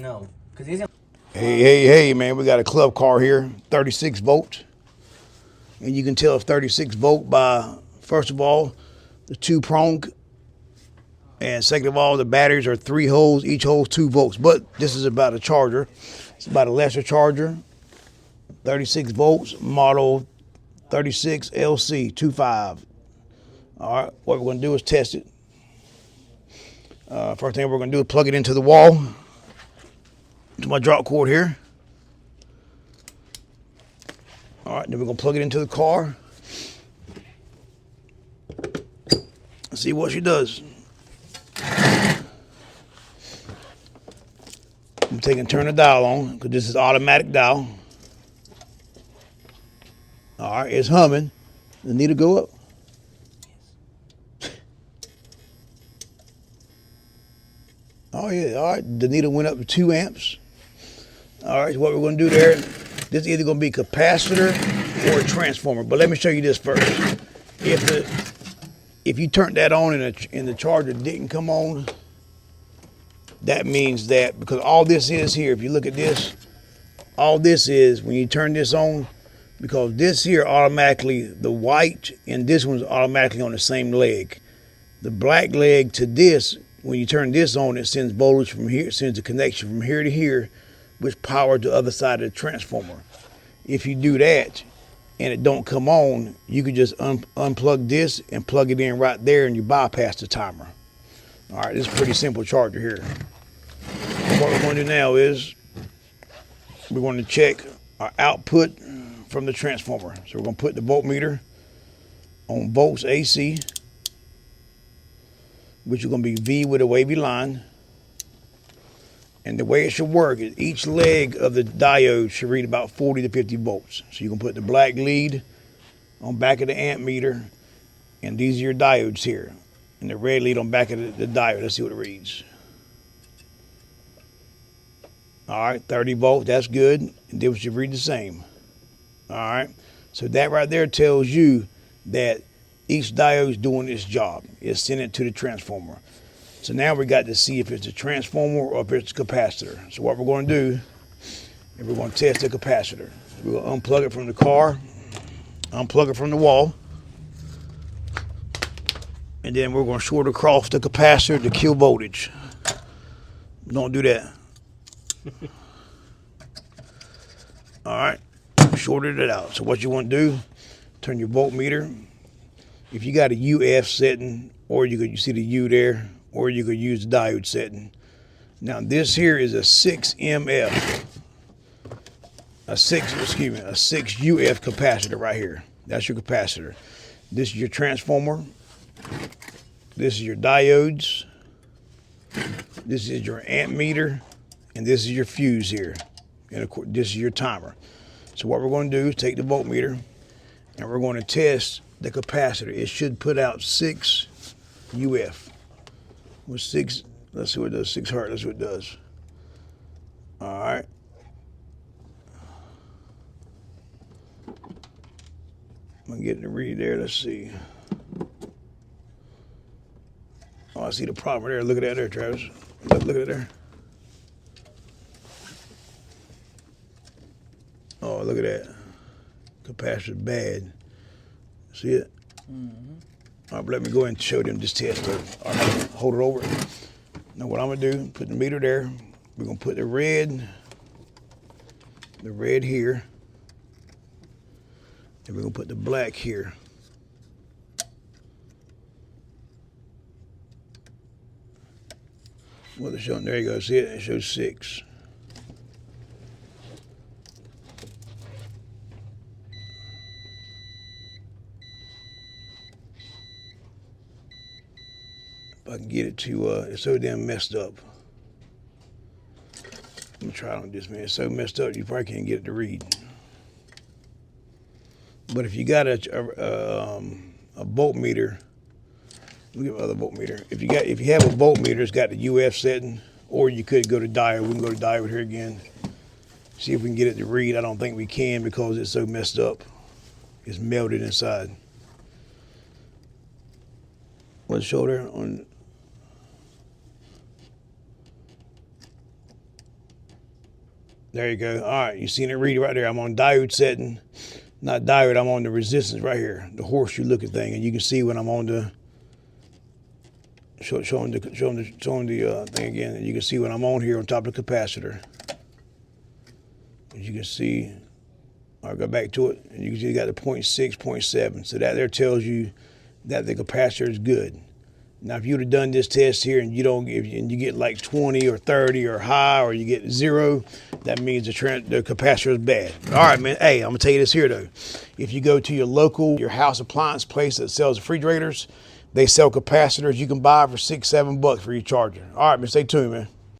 know. Cause he's Hey, man, we got a club car here, 36 volts. And you can tell it's 36 volt by, first of all, the two prong. And second of all, the batteries are 3 holes, each hole 2 volts. But this is about a charger. It's about a lesser charger, 36 volts, model 36 LC25. All right, what we're going to do is test it. First thing we're going to do is plug it into the wall, to my drop cord here. All right, then we're going to plug it into the car. See what she does. I'm taking turn the dial on because this is automatic dial. All right, it's humming. The needle go up. Oh yeah, all right. The needle went up to 2 amps. All right, so what we're going to do there, this is either going to be a capacitor or a transformer. But let me show you this first. If you turn that on and the charger didn't come on, that means that, because all this is here, if you look at this, all this is when you turn this on, because this here automatically, the white and this one's automatically on the same leg. The black leg to this, when you turn this on, it sends voltage from here, it sends a connection from here to here, which powers the other side of the transformer. If you do that and it don't come on, you can just unplug this and plug it in right there and you bypass the timer. All right, this is a pretty simple charger here. What we're going to do now is we're going to check our output from the transformer. So we're going to put the voltmeter on volts AC, which is going to be V with a wavy line. And the way it should work is each leg of the diode should read about 40 to 50 volts. So you can put the black lead on back of the amp meter, and these are your diodes here. And the red lead on back of the diode. Let's see what it reads. All right, 30 volts, that's good. And they should read the same. All right, so that right there tells you that each diode is doing its job. It's sending it to the transformer. So now we got to see if it's a transformer or if it's a capacitor. So what we're going to do is we're going to test the capacitor. We're going to unplug it from the car, unplug it from the wall, and then we're going to short across the capacitor to kill voltage. Don't do that. All right, shorted it out. So what you want to do, turn your voltmeter. If you got a UF setting, or you see the U there, or you could use the diode setting. Now this here is a 6MF, a 6 UF capacitor right here. That's your capacitor. This is your transformer. This is your diodes. This is your amp meter, and this is your fuse here. And of course, this is your timer. So what we're going to do is take the voltmeter, and we're going to test the capacitor. It should put out 6 UF. With 6, let's see what it does, 6 hertz, that's what it does. All right. I'm getting the read there, let's see. Oh, I see the problem there. Look at that there, Travis. Look at it there. Oh, look at that. Capacitor's bad. See it? Mm-hmm. All right, but let me go ahead and show them this test. All right, hold it over. Now what I'm gonna do, put the meter there. We're gonna put the red here. And we're gonna put the black here. Well, it's showing, there you go, see it? It shows 6. If I can get it to, it's so damn messed up. I'm gonna try it on this, man. It's so messed up, you probably can't get it to read. But if you got a voltmeter, look at my other voltmeter. If you have a voltmeter, it's got the UF setting, or you could go to diode. We can go to diode here again. See if we can get it to read. I don't think we can because it's so messed up. It's melted inside. What's shoulder on? There you go. All right, you seen it read right there. I'm on diode setting, not diode. I'm on the resistance right here, the horseshoe looking thing, and you can see when I'm on the showing the thing again. And you can see when I'm on here on top of the capacitor. As you can see, I'll go back to it, and you can see you got the 0.6, 0.7. So that there tells you that the capacitor is good. Now, if you'd have done this test here and you don't give, and you get like 20 or 30 or high, or you get 0, that means the capacitor is bad. All right, man. Hey, I'm gonna tell you this here though. If you go to your house appliance place that sells refrigerators, they sell capacitors you can buy for $6, $7 for your charger. All right, man. Stay tuned, man.